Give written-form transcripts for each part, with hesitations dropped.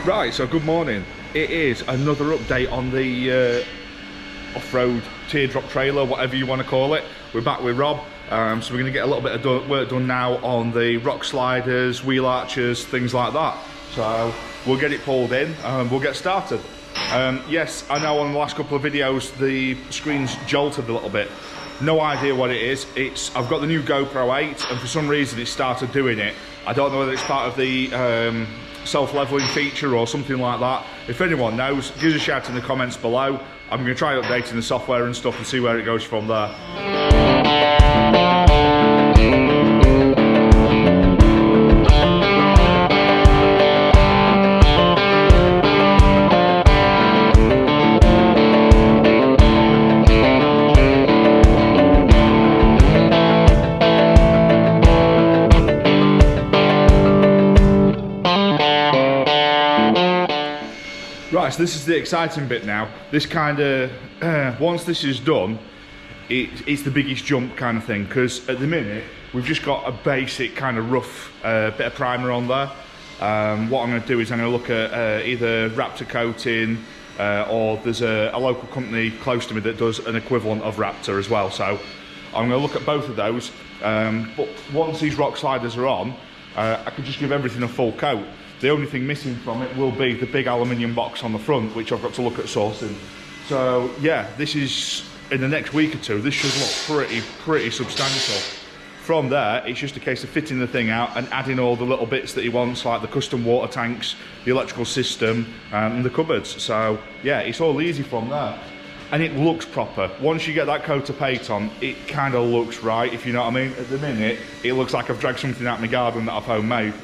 Right, so good morning. It is another update on the off-road teardrop trailer, whatever you want to call it. We're back with Rob, so we're going to get a little bit of work done now on the rock sliders, wheel arches, things like that. So we'll get it pulled in and we'll get started. Yes, I know on the last couple of videos the screen's jolted a little bit. No idea what it is. I've got the new GoPro 8 and for some reason it started doing it. I don't know whether it's part of the self-leveling feature or something like that. If anyone knows, give us a shout in the comments below. I'm going to try updating the software and stuff and see where it goes from there. Right, so this is the exciting bit now. This kind of, once this is done, it's the biggest jump kind of thing, because at the minute, we've just got a basic kind of rough bit of primer on there. What I'm going to do is I'm going to look at either Raptor coating, or there's a local company close to me that does an equivalent of Raptor as well. So I'm going to look at both of those, but once these rock sliders are on, I can just give everything a full coat. The only thing missing from it will be the big aluminium box on the front, which I've got to look at sourcing. So yeah, this is, in the next week or two, this should look pretty substantial. From there, it's just a case of fitting the thing out and adding all the little bits that he wants, like the custom water tanks, the electrical system, and the cupboards. So yeah, it's all easy from there. And it looks proper. Once you get that coat of paint on, it kind of looks right, if you know what I mean. At the minute, it looks like I've dragged something out of my garden that I've homemade.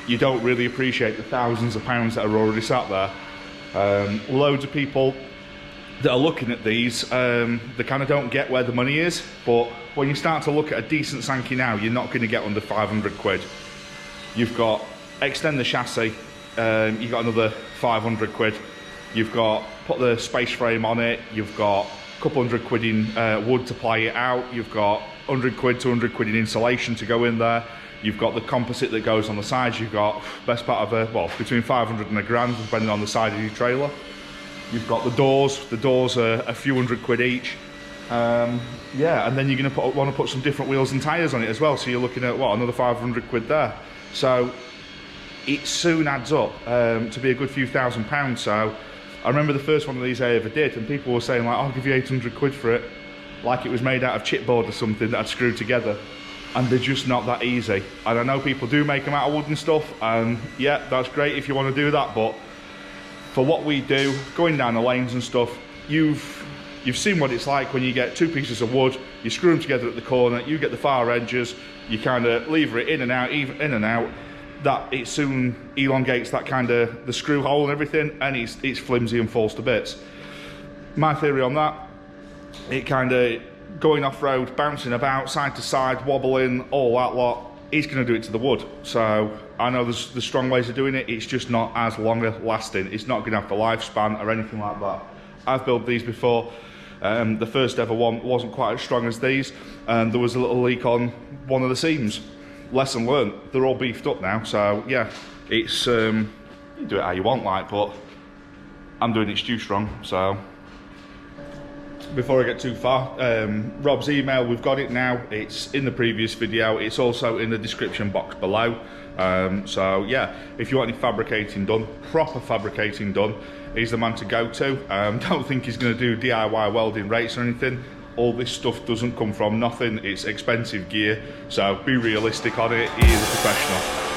You don't really appreciate the thousands of pounds that are already sat there. Loads of people that are looking at these, they kind of don't get where the money is, but when you start to look at a decent Sankey now, you're not going to get under 500 quid. You've got extend the chassis, you've got another 500 quid. You've got put the space frame on it, you've got a couple hundred quid in wood to ply it out, you've got 100 quid, 200 quid in insulation to go in there. You've got the composite that goes on the sides. You've got best part of well, between 500 and a grand, depending on the side of your trailer. You've got the doors. The doors are a few hundred quid each. Yeah, and then you're going to want to put some different wheels and tyres on it as well. So you're looking at what, another 500 quid there. So it soon adds up to be a good few £1,000s. So I remember the first one of these I ever did, and people were saying like, "I'll give you 800 quid for it," like it was made out of chipboard or something that I'd screwed together. And they're just not that easy. And I know people do make them out of wood and stuff, and yeah, that's great if you want to do that, but for what we do, going down the lanes and stuff, you've seen what it's like when you get two pieces of wood, you screw them together at the corner, you get the far edges, you kind of lever it in and out, in and out, that it soon elongates that kind of, the screw hole and everything, and it's flimsy and falls to bits. My theory on that, it kind of, going off-road, bouncing about, side to side, wobbling, all that lot, he's going to do it to the wood. So I know there's strong ways of doing it, it's just not as longer lasting. It's not going to have the lifespan or anything like that. I've built these before. The first ever one wasn't quite as strong as these, and there was a little leak on one of the seams. Lesson learned. They're all beefed up now, so yeah, it's you do it how you want, like, but I'm doing it stew strong, so. Before I get too far, Rob's email, we've got it now. It's in the previous video. It's also in the description box below. So yeah, if you want any fabricating done, proper fabricating done, he's the man to go to. Don't think he's going to do DIY welding rates or anything. All this stuff doesn't come from nothing. It's expensive gear, so be realistic on it. He is a professional.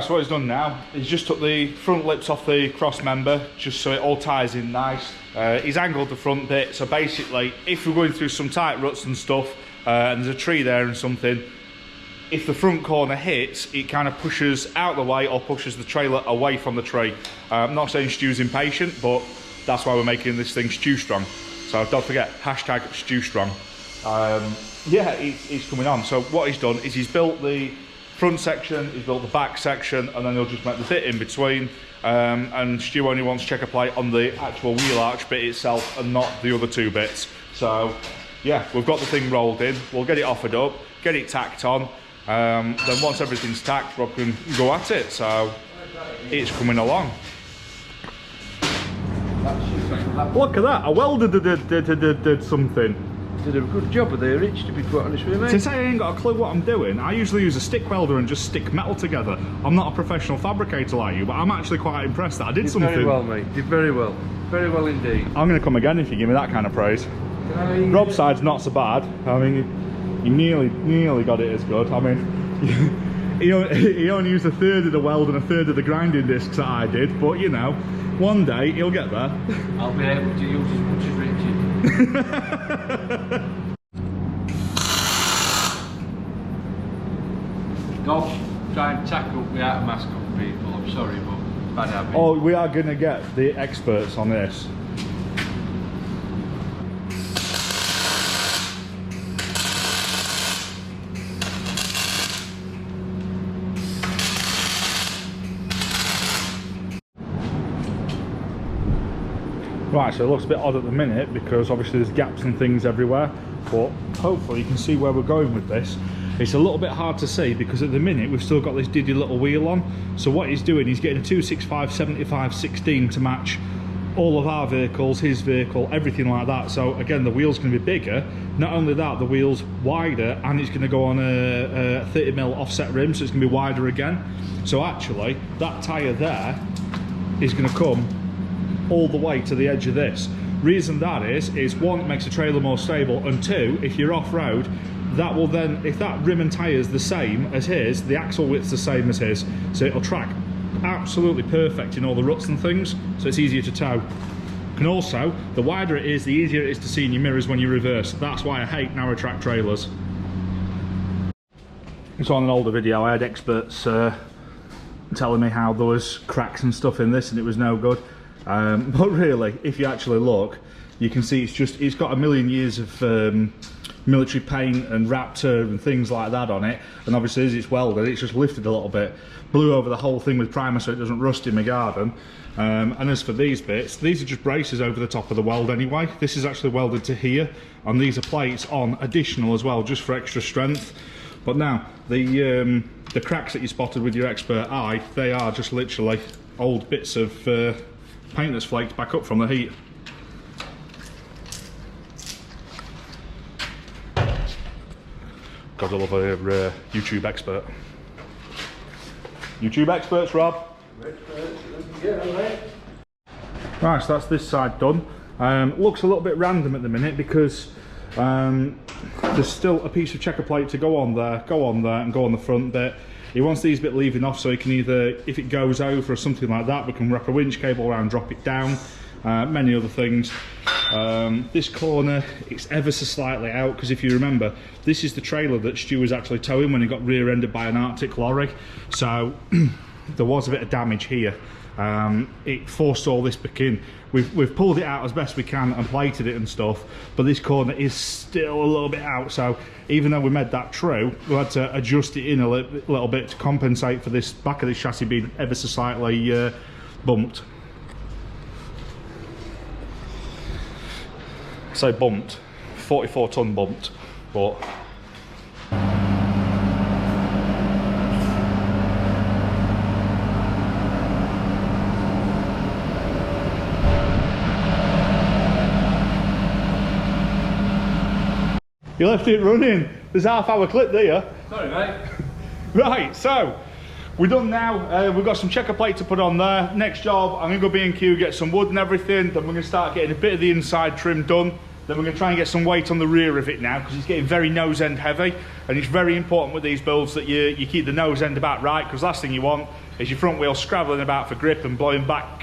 Right, so what he's done now, he's just took the front lips off the cross member, just so it all ties in nice. He's angled the front bit, so basically, if we're going through some tight ruts and stuff, and there's a tree there and something, if the front corner hits, it kind of pushes out the way or pushes the trailer away from the tree. I'm not saying Stu's impatient, but that's why we're making this thing Stew Strong. So don't forget, hashtag Stew Strong. Yeah, he's coming on. So what he's done is he's built the front section, he's built the back section, and then he'll just make the bit in between. And Stu only wants checker plate on the actual wheel arch bit itself and not the other two bits. So yeah, we've got the thing rolled in, we'll get it offered up, get it tacked on. Then once everything's tacked, Rob can go at it. So it's coming along. Look at that, a welder did something. Did a good job of there, Rich, to be quite honest with you, mate. Since I ain't got a clue what I'm doing, I usually use a stick welder and just stick metal together. I'm not a professional fabricator like you, but I'm actually quite impressed that I did something. Very well, mate. Did very well. Very well indeed. I'm going to come again if you give me that kind of praise. Rob's side's not so bad. I mean, he nearly got it as good. I mean, he only used a third of the weld and a third of the grinding discs that I did, but you know, one day he'll get there. I'll be able to use as much as Richard. Don't try and tackle me out of mask on people, I'm sorry, but bad habit. Oh, we are going to get the experts on this. Right, so it looks a bit odd at the minute because obviously there's gaps and things everywhere, but hopefully you can see where we're going with this. It's a little bit hard to see because at the minute we've still got this diddy little wheel on. So what he's doing, he's getting a 265/75/16 to match all of our vehicles, his vehicle, everything like that. So again, the wheel's going to be bigger. Not only that, the wheel's wider and it's going to go on a 30mm offset rim, so it's going to be wider again. So actually, that tyre there is going to come all the way to the edge of this. Reason that is one, it makes the trailer more stable, and two, if you're off-road, that will then, if that rim and tyre's the same as his, the axle width's the same as his, so it'll track absolutely perfect in all the ruts and things, so it's easier to tow. And also, the wider it is, the easier it is to see in your mirrors when you reverse. That's why I hate narrow track trailers. So on an older video I had experts telling me how there was cracks and stuff in this and it was no good. But really, if you actually look, you can see it's got a million years of military paint and Raptor and things like that on it, and obviously as it's welded, it's just lifted a little bit. Blew over the whole thing with primer so it doesn't rust in my garden. And as for these bits, these are just braces over the top of the weld anyway. This is actually welded to here, and these are plates on additional as well, just for extra strength. But now, the cracks that you spotted with your expert eye, they are just literally old bits of paint that's flaked back up from the heat. God, I love a YouTube expert. YouTube experts, Rob. Right, so that's this side done. Looks a little bit random at the minute because there's still a piece of checker plate to go on there, and go on the front bit. He wants these bit leaving off so he can either, if it goes over or something like that, we can wrap a winch cable around, drop it down, many other things. This corner, it's ever so slightly out because if you remember, this is the trailer that Stu was actually towing when he got rear-ended by an Arctic lorry. So there was a bit of damage here. It forced all this back in. We've pulled it out as best we can and plated it and stuff, but this corner is still a little bit out, so even though we made that true, we had to adjust it in a little bit to compensate for this back of this chassis being ever so slightly bumped. I say bumped, 44 ton bumped, but you left it running. There's half-hour clip there. Sorry, mate. Right, so we're done now. We've got some checker plate to put on there. Next job, I'm gonna go B&Q, get some wood and everything. Then we're gonna start getting a bit of the inside trim done. Then we're going to try and get some weight on the rear of it now, because it's getting very nose end heavy, and it's very important with these builds that you keep the nose end about right, because last thing you want is your front wheel scrabbling about for grip and blowing back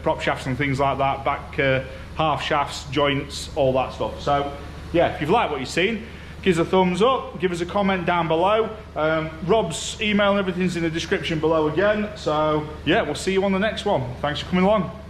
prop shafts and things like that, back half shafts, joints, all that stuff. So yeah, if you've liked what you've seen, give us a thumbs up, give us a comment down below. Rob's email and everything's in the description below again. So yeah, we'll see you on the next one. Thanks for coming along.